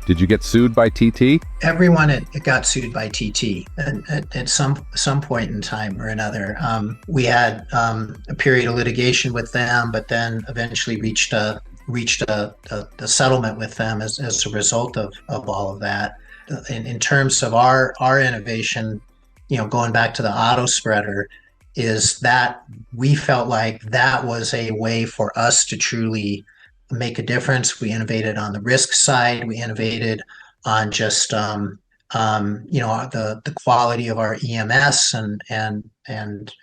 Did you get sued by TT? Everyone got sued by TT at some point in time or another. We had a period of litigation with them, but then eventually reached a settlement with them as a result of all of that. In terms of our innovation, going back to the auto spreader, is that we felt like that was a way for us to truly make a difference. We innovated on the risk side. We innovated on just the quality of our EMS and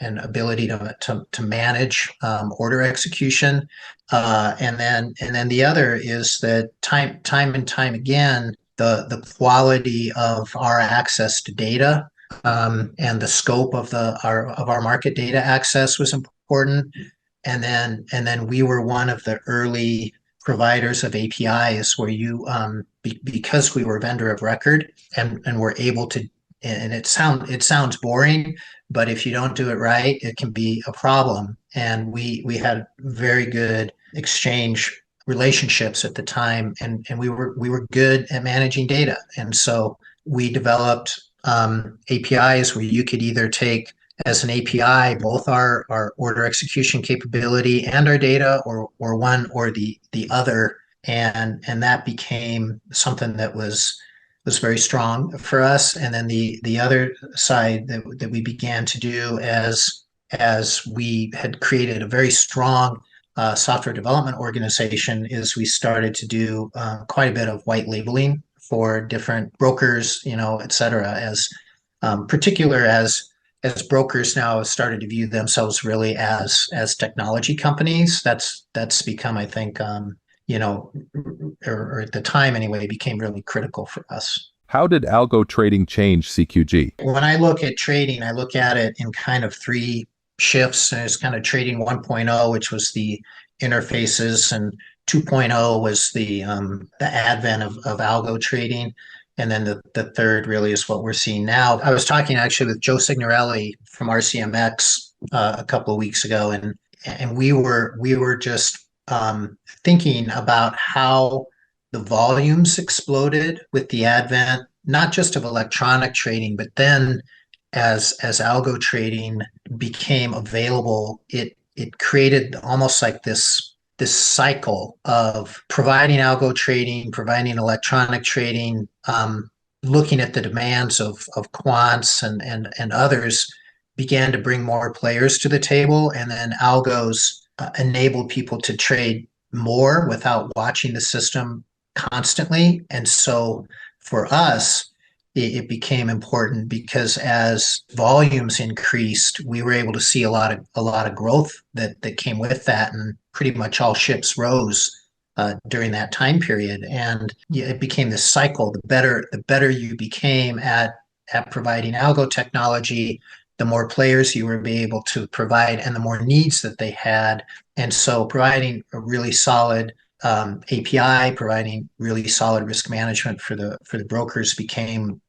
ability to manage order execution, and then the other is that time and time again, the quality of our access to data, and the scope of our market data access was important. And then we were one of the early providers of APIs where because we were vendor of record and were able to, and it sounds boring, but if you don't do it right, it can be a problem. And we had very good exchange relationships at the time, and we were good at managing data. And so we developed APIs where you could either take as an API both our order execution capability and our data, or one or the other, and that became something that was very strong for us. And then the other side that we began to do as we had created a very strong software development organization is we started to do quite a bit of white labeling for different brokers, et cetera, as particular as brokers now have started to view themselves really as technology companies. That's become, I think, or at the time anyway, became really critical for us. How did algo trading change CQG? When I look at trading, I look at it in kind of three shifts. There's kind of trading 1.0, which was the interfaces, and 2.0 was the advent of algo trading. And then the third really is what we're seeing now. I was talking actually with Joe Signorelli from RCMX a couple of weeks ago, and we were just thinking about how the volumes exploded with the advent, not just of electronic trading, but then as algo trading became available, it created almost like this cycle of providing algo trading, providing electronic trading, looking at the demands of quants and others, began to bring more players to the table. And then algos enabled people to trade more without watching the system constantly. And so for us, it became important because as volumes increased, we were able to see a lot of growth that came with that, and pretty much all ships rose during that time period. And it became this cycle. The better you became at providing algo technology, the more players you were able to provide, and the more needs that they had. And so providing a really solid API, providing really solid risk management for the brokers became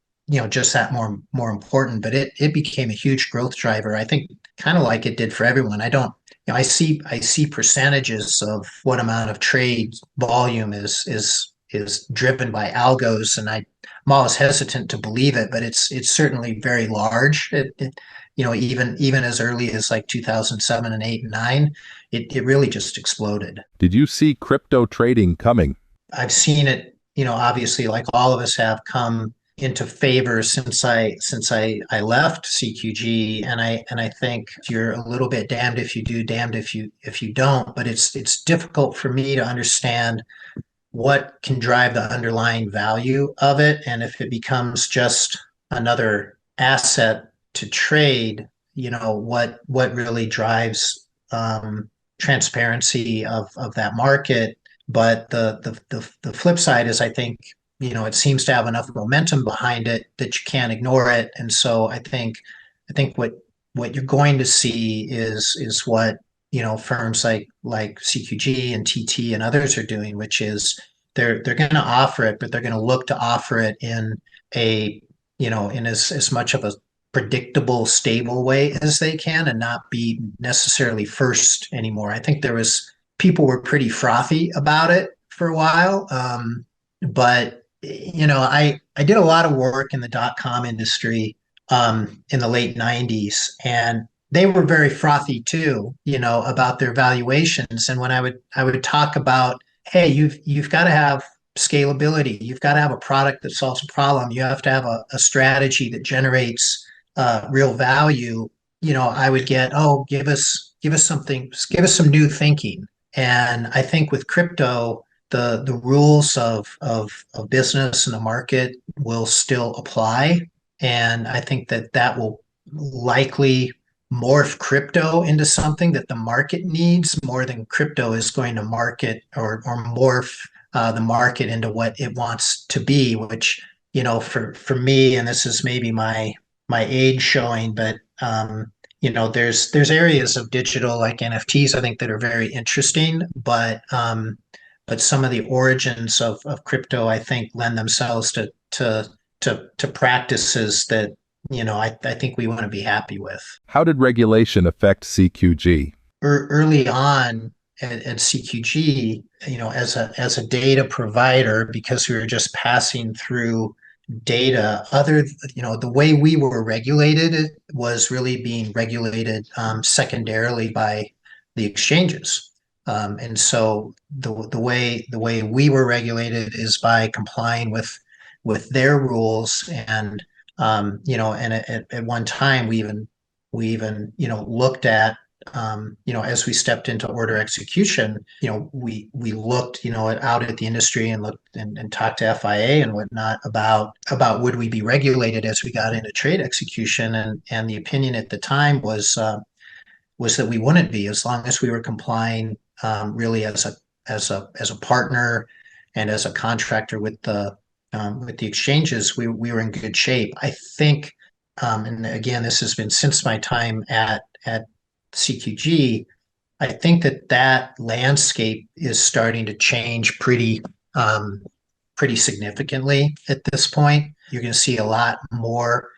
just that more important. But it became a huge growth driver, I think, kind of like it did for everyone. I see percentages of what amount of trade volume is driven by algos, and I'm always hesitant to believe it, but it's certainly very large. Even as early as like 2007 and 8 and 9, it really just exploded. Did you see crypto trading coming? I've seen it, obviously, like all of us have, come into favor since I left CQG, and I think you're a little bit damned if you do, damned if you don't. But it's difficult for me to understand what can drive the underlying value of it, and if it becomes just another asset to trade, what really drives transparency of that market. But the flip side is, I think, it seems to have enough momentum behind it that you can't ignore it. And so I think what you're going to see is what firms like CQG and TT and others are doing, which is they're going to offer it, but they're going to look to offer it in in as much of a predictable, stable way as they can, and not be necessarily first anymore. I think people were pretty frothy about it for a while, but I did a lot of work in the dot-com industry in the late 90s, and they were very frothy too, about their valuations. And when I would talk about, hey, you've got to have scalability, you've got to have a product that solves a problem, you have to have a strategy that generates real value. I would get, oh, give us something, give us some new thinking. And I think with crypto, the rules of business and the market will still apply. And I think that will likely morph crypto into something that the market needs more than crypto is going to market or morph the market into what it wants to be, which, for me, and this is maybe my age showing, but there's areas of digital like NFTs I think that are very interesting, but some of the origins of crypto, I think, lend themselves to practices that I think we want to be happy with. How did regulation affect CQG? Early on at CQG, as a data provider, because we were just passing through data, the way we were regulated was really being regulated secondarily by the exchanges. And so the way we were regulated is by complying with their rules. And at one time we even looked at, as we stepped into order execution, we looked, out at the industry and looked and talked to FIA and whatnot about would we be regulated as we got into trade execution, and the opinion at the time was that we wouldn't be, as long as we were complying really as a partner and as a contractor with the exchanges. We were in good shape. I think, and again, this has been since my time at CQG. I think that landscape is starting to change pretty significantly at this point. You're going to see a lot more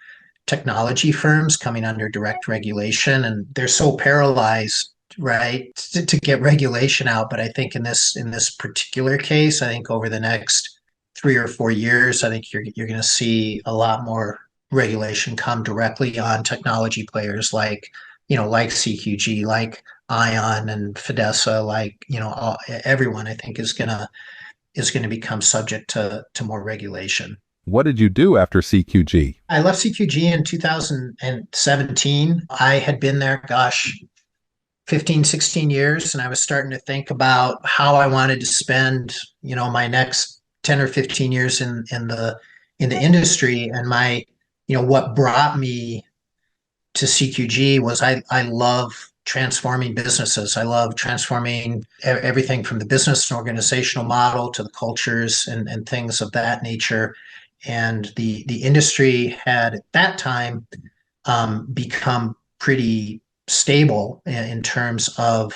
technology firms coming under direct regulation, and they're so paralyzed, right, to get regulation out. But I think in this particular case, I think over the next 3 or 4 years, I think you're going to see a lot more regulation come directly on technology players like CQG, like Ion and Fidessa, everyone I think is gonna become subject to more regulation. What did you do after CQG? I left CQG in 2017. I had been there, gosh, 15, 16 years, and I was starting to think about how I wanted to spend, my next 10 or 15 years in the industry. And what brought me to CQG was I love transforming businesses. I love transforming everything from the business and organizational model to the cultures and things of that nature. And the industry had at that time become pretty stable in terms of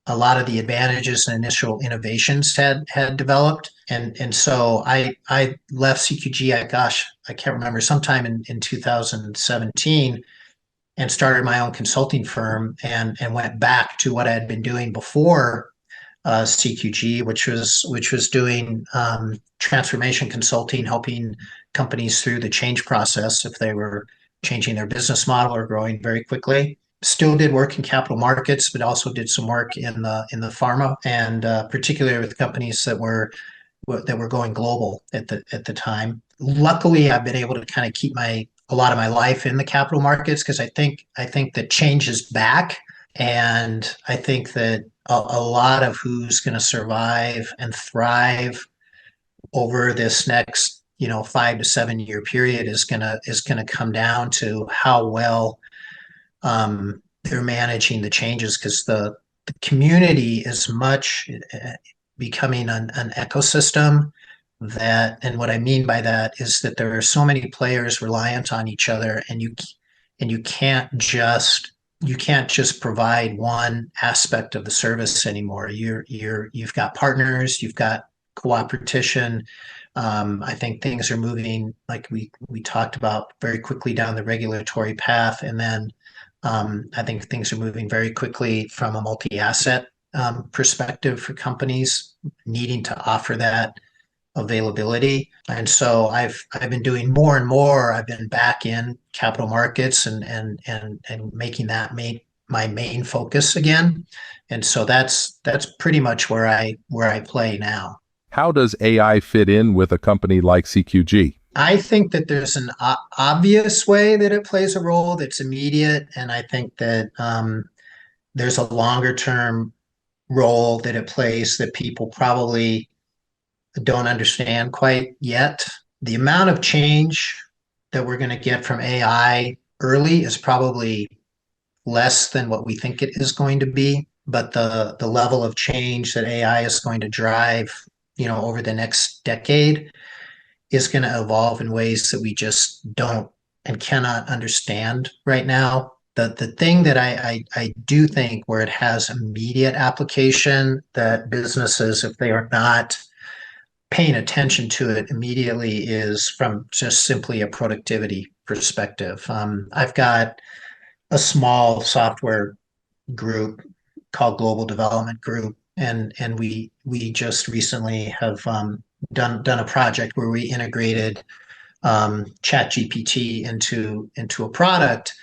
a lot of the advantages and initial innovations had developed. And so I left CQG, I can't remember, sometime in 2017, and started my own consulting firm, and went back to what I had been doing before CQG, which was doing transformation consulting, helping companies through the change process if they were changing their business model or growing very quickly. Still did work in capital markets, but also did some work in the pharma, and particularly with companies that were going global at the time. Luckily, I've been able to kind of keep a lot of my life in the capital markets, because I think that change is back, and I think that a lot of who's going to survive and thrive over this next 5 to 7 year period is gonna come down to how well they're managing the changes, because the community is much becoming an ecosystem. And what I mean by that is that there are so many players reliant on each other, and you can't just provide one aspect of the service anymore. You've got partners, you've got cooperation. I think things are moving, like we talked about, very quickly down the regulatory path, and then I think things are moving very quickly from a multi-asset perspective for companies needing to offer that availability. And so I've been doing more and more. I've been back in capital markets and making that my main focus again. And so that's pretty much where I play now. How does AI fit in with a company like CQG? I think that there's an obvious way that it plays a role that's immediate, and I think that there's a longer term role that it plays that people probably don't understand quite yet. The amount of change that we're going to get from AI early is probably less than what we think it is going to be, but the level of change that AI is going to drive, over the next decade is going to evolve in ways that we just don't and cannot understand right now. The thing that I do think where it has immediate application that businesses, if they are not paying attention to it immediately, is from just simply a productivity perspective. I've got a small software group called Global Development Group, and we just recently have done a project where we integrated ChatGPT into a product.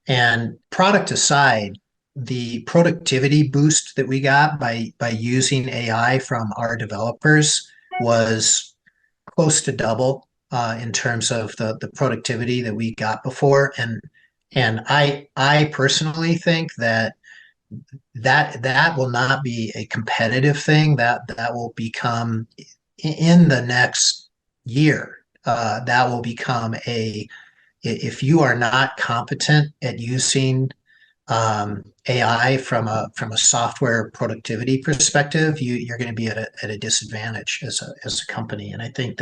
And product aside, the productivity boost that we got by using AI from our developers was close to double in terms of the productivity that we got before. And I personally think that will not be a competitive thing. That will become, in the next year, that will become if you are not competent at using AI from a software productivity perspective, you're going to be at a disadvantage as a company. And I think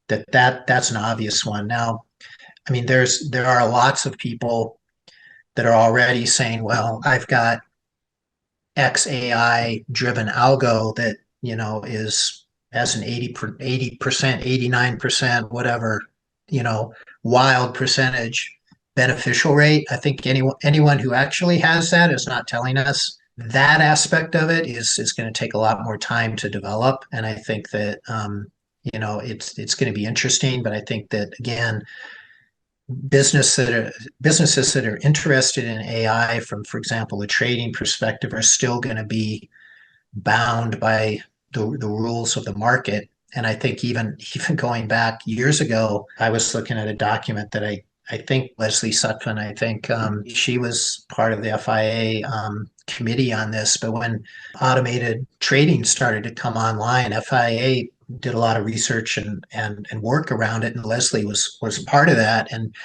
that's an obvious one. Now, I mean, there are lots of people that are already saying, well, I've got X AI driven algo that, has an 80%, 89%, whatever, wild percentage beneficial rate. I think anyone who actually has that is not telling us. That aspect of it is going to take a lot more time to develop. And I think that, it's going to be interesting, but I think that, again, businesses that are interested in AI from, for example, a trading perspective, are still going to be bound by the rules of the market. And I think even going back years ago, I was looking at a document that I think Leslie Sutphin, I think she was part of the FIA committee on this. But when automated trading started to come online, FIA did a lot of research and work around it, and Leslie was part of that. And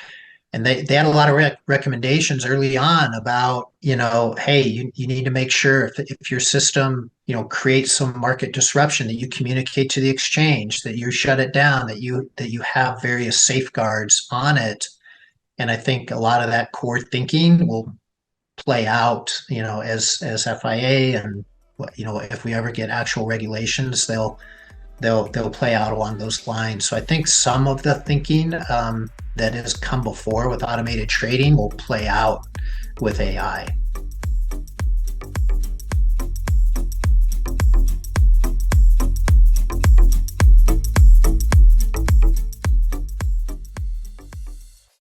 they had a lot of recommendations early on about, hey, you need to make sure if your system, creates some market disruption, that you communicate to the exchange, that you shut it down, that you have various safeguards on it. And I think a lot of that core thinking will play out, as FIA and, if we ever get actual regulations, they'll play out along those lines. So I think some of the thinking that has come before with automated trading will play out with AI.